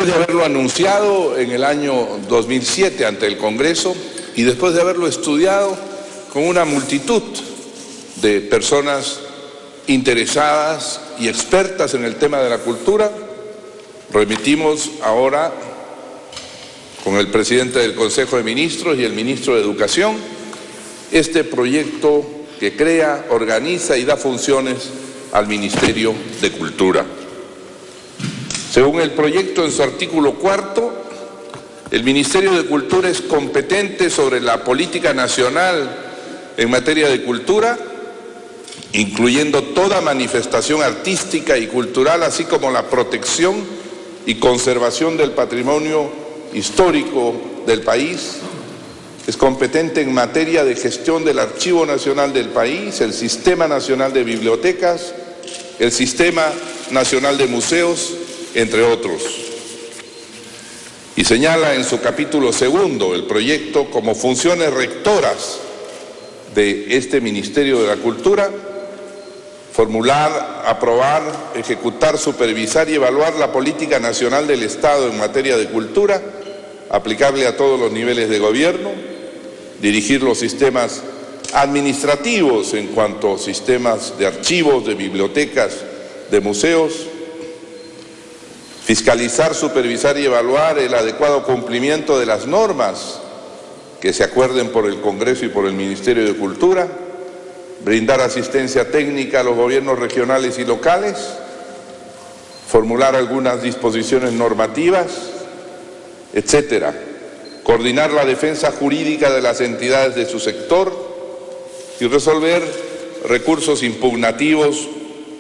Después de haberlo anunciado en el año 2007 ante el Congreso y después de haberlo estudiado con una multitud de personas interesadas y expertas en el tema de la cultura, remitimos ahora con el presidente del Consejo de Ministros y el ministro de Educación este proyecto que crea, organiza y da funciones al Ministerio de Cultura. Según el proyecto, en su artículo 4, el Ministerio de Cultura es competente sobre la política nacional en materia de cultura, incluyendo toda manifestación artística y cultural, así como la protección y conservación del patrimonio histórico del país. Es competente en materia de gestión del Archivo Nacional del país, el Sistema Nacional de Bibliotecas, el Sistema Nacional de Museos, entre otros. Y señala en su capítulo segundo el proyecto como funciones rectoras de este Ministerio de la Cultura: formular, aprobar, ejecutar, supervisar y evaluar la política nacional del Estado en materia de cultura, aplicable a todos los niveles de gobierno, dirigir los sistemas administrativos en cuanto a sistemas de archivos, de bibliotecas, de museos, fiscalizar, supervisar y evaluar el adecuado cumplimiento de las normas que se acuerden por el Congreso y por el Ministerio de Cultura, brindar asistencia técnica a los gobiernos regionales y locales, formular algunas disposiciones normativas, etcétera, coordinar la defensa jurídica de las entidades de su sector y resolver recursos impugnativos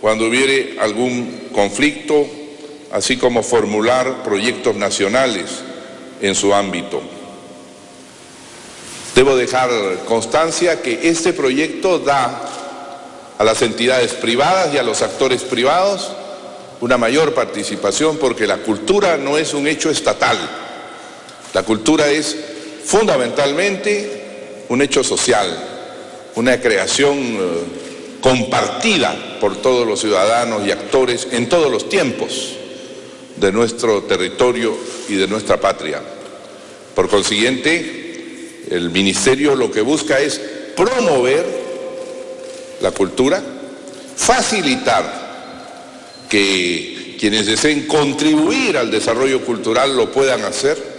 cuando hubiere algún conflicto, así como formular proyectos nacionales en su ámbito. Debo dejar constancia que este proyecto da a las entidades privadas y a los actores privados una mayor participación, porque la cultura no es un hecho estatal. La cultura es fundamentalmente un hecho social, una creación compartida por todos los ciudadanos y actores en todos los tiempos de nuestro territorio y de nuestra patria. Por consiguiente, el Ministerio lo que busca es promover la cultura, facilitar que quienes deseen contribuir al desarrollo cultural lo puedan hacer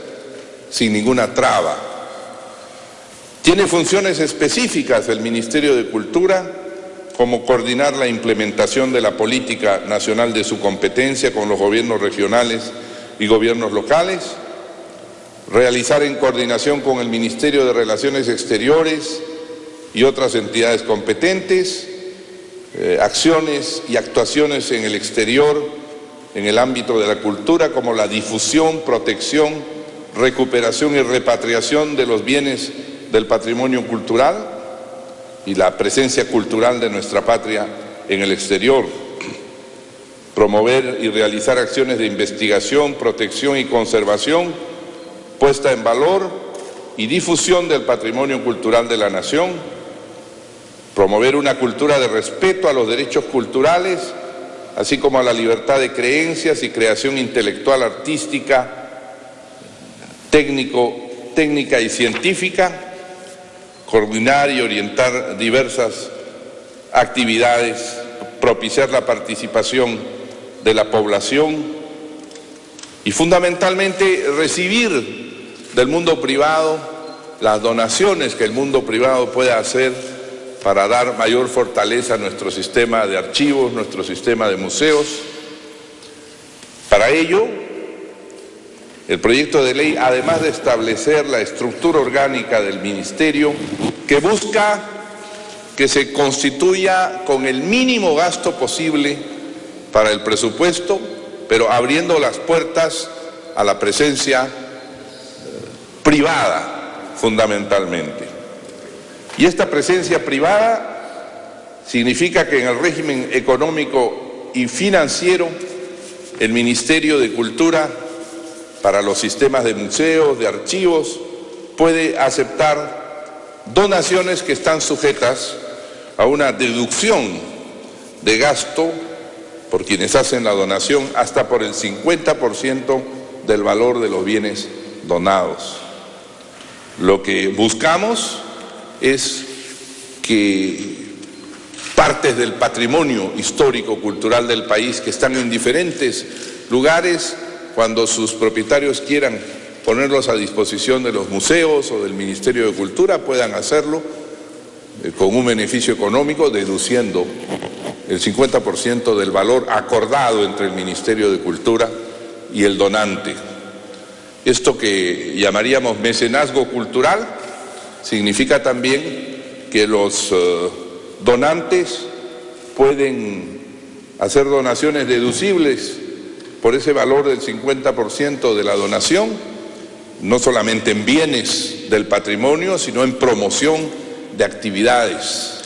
sin ninguna traba. Tiene funciones específicas el Ministerio de Cultura, como coordinar la implementación de la política nacional de su competencia con los gobiernos regionales y gobiernos locales, realizar en coordinación con el Ministerio de Relaciones Exteriores y otras entidades competentes, acciones y actuaciones en el exterior en el ámbito de la cultura, como la difusión, protección, recuperación y repatriación de los bienes del patrimonio cultural y la presencia cultural de nuestra patria en el exterior, promover y realizar acciones de investigación, protección y conservación, puesta en valor y difusión del patrimonio cultural de la nación, promover una cultura de respeto a los derechos culturales, así como a la libertad de creencias y creación intelectual, artística, técnica y científica, coordinar y orientar diversas actividades, propiciar la participación de la población y fundamentalmente recibir del mundo privado las donaciones que el mundo privado pueda hacer para dar mayor fortaleza a nuestro sistema de archivos, nuestro sistema de museos. Para ello, el proyecto de ley, además de establecer la estructura orgánica del Ministerio, que busca que se constituya con el mínimo gasto posible para el presupuesto, pero abriendo las puertas a la presencia privada, fundamentalmente. Y esta presencia privada significa que en el régimen económico y financiero, el Ministerio de Cultura, para los sistemas de museos, de archivos, puede aceptar donaciones que están sujetas a una deducción de gasto por quienes hacen la donación hasta por el 50% del valor de los bienes donados. Lo que buscamos es que partes del patrimonio histórico-cultural del país que están en diferentes lugares, cuando sus propietarios quieran ponerlos a disposición de los museos o del Ministerio de Cultura, puedan hacerlo con un beneficio económico, deduciendo el 50% del valor acordado entre el Ministerio de Cultura y el donante. Esto que llamaríamos mecenazgo cultural significa también que los donantes pueden hacer donaciones deducibles por ese valor del 50% de la donación, no solamente en bienes del patrimonio, sino en promoción de actividades.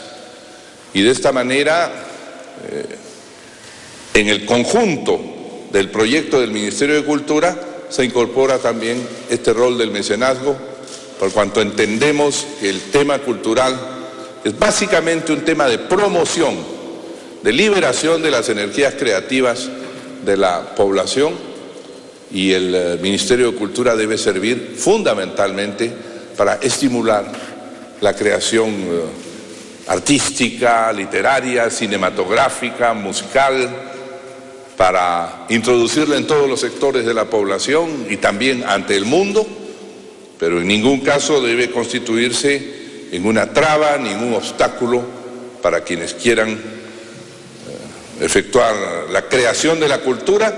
Y de esta manera, en el conjunto del proyecto del Ministerio de Cultura, se incorpora también este rol del mecenazgo, por cuanto entendemos que el tema cultural es básicamente un tema de promoción, de liberación de las energías creativas de la población, y el Ministerio de Cultura debe servir fundamentalmente para estimular la creación artística, literaria, cinematográfica, musical, para introducirla en todos los sectores de la población y también ante el mundo, pero en ningún caso debe constituirse en una traba ni en un obstáculo para quienes quieran efectuar la creación de la cultura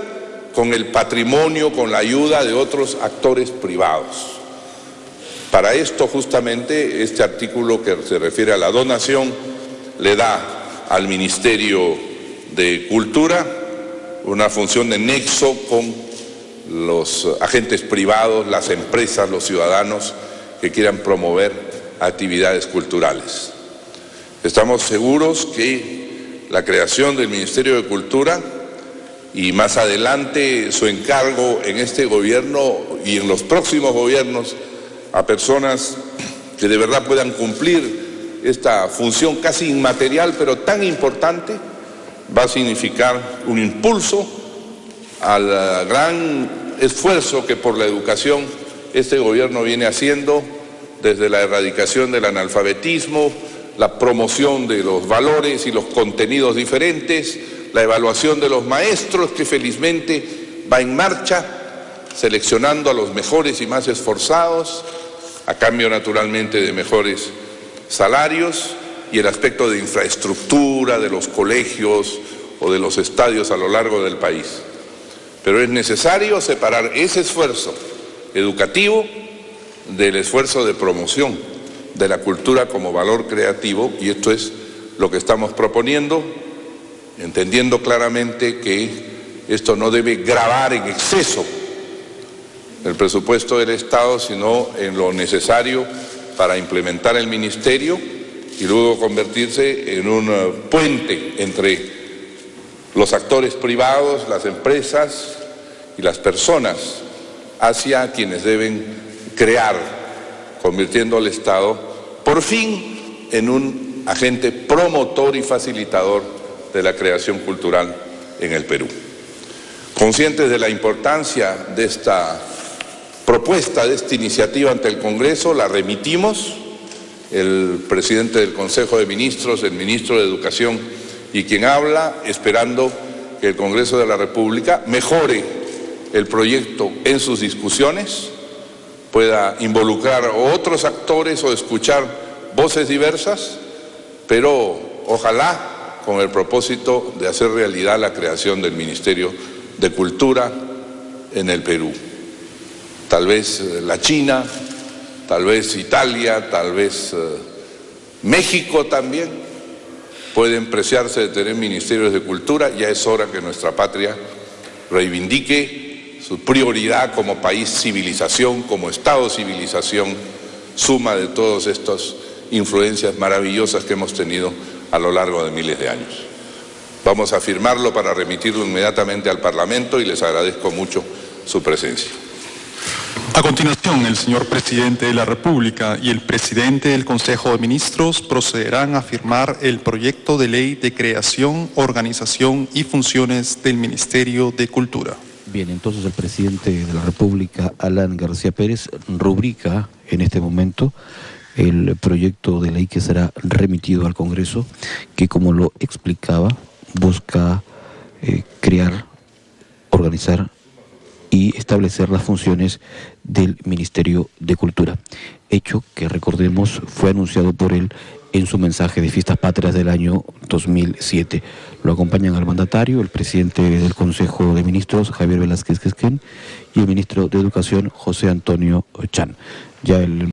con el patrimonio, con la ayuda de otros actores privados. Para esto, justamente, este artículo que se refiere a la donación le da al Ministerio de Cultura una función de nexo con los agentes privados, las empresas, los ciudadanos que quieran promover actividades culturales. Estamos seguros que la creación del Ministerio de Cultura y más adelante su encargo en este gobierno y en los próximos gobiernos a personas que de verdad puedan cumplir esta función casi inmaterial pero tan importante, va a significar un impulso al gran esfuerzo que por la educación este gobierno viene haciendo, desde la erradicación del analfabetismo, la promoción de los valores y los contenidos diferentes, la evaluación de los maestros, que felizmente va en marcha, seleccionando a los mejores y más esforzados, a cambio naturalmente de mejores salarios, y el aspecto de infraestructura de los colegios o de los estadios a lo largo del país. Pero es necesario separar ese esfuerzo educativo del esfuerzo de promoción de la cultura como valor creativo, y esto es lo que estamos proponiendo, entendiendo claramente que esto no debe gravar en exceso el presupuesto del Estado, sino en lo necesario para implementar el ministerio y luego convertirse en un puente entre los actores privados, las empresas y las personas hacia quienes deben crear, convirtiendo al Estado por fin en un agente promotor y facilitador de la creación cultural en el Perú. Conscientes de la importancia de esta propuesta, de esta iniciativa ante el Congreso, la remitimos. El presidente del Consejo de Ministros, el ministro de Educación y quien habla, esperando que el Congreso de la República mejore el proyecto en sus discusiones, pueda involucrar a otros actores o escuchar voces diversas, pero ojalá con el propósito de hacer realidad la creación del Ministerio de Cultura en el Perú. Tal vez la China, tal vez Italia, tal vez México también pueden preciarse de tener ministerios de cultura. Ya es hora que nuestra patria reivindique su prioridad como país civilización, como Estado civilización, suma de todas estas influencias maravillosas que hemos tenido a lo largo de miles de años. Vamos a firmarlo para remitirlo inmediatamente al Parlamento y les agradezco mucho su presencia. A continuación, el señor Presidente de la República y el Presidente del Consejo de Ministros procederán a firmar el proyecto de ley de creación, organización y funciones del Ministerio de Cultura. Bien, entonces el presidente de la República, Alan García Pérez, rubrica en este momento el proyecto de ley que será remitido al Congreso, que como lo explicaba, busca crear, organizar y establecer las funciones del Ministerio de Cultura. Hecho que, recordemos, fue anunciado por él en su mensaje de Fiestas Patrias del año 2007. Lo acompañan al mandatario, el presidente del Consejo de Ministros, Javier Velázquez Quesquén, y el ministro de Educación, José Antonio Chan. Ya el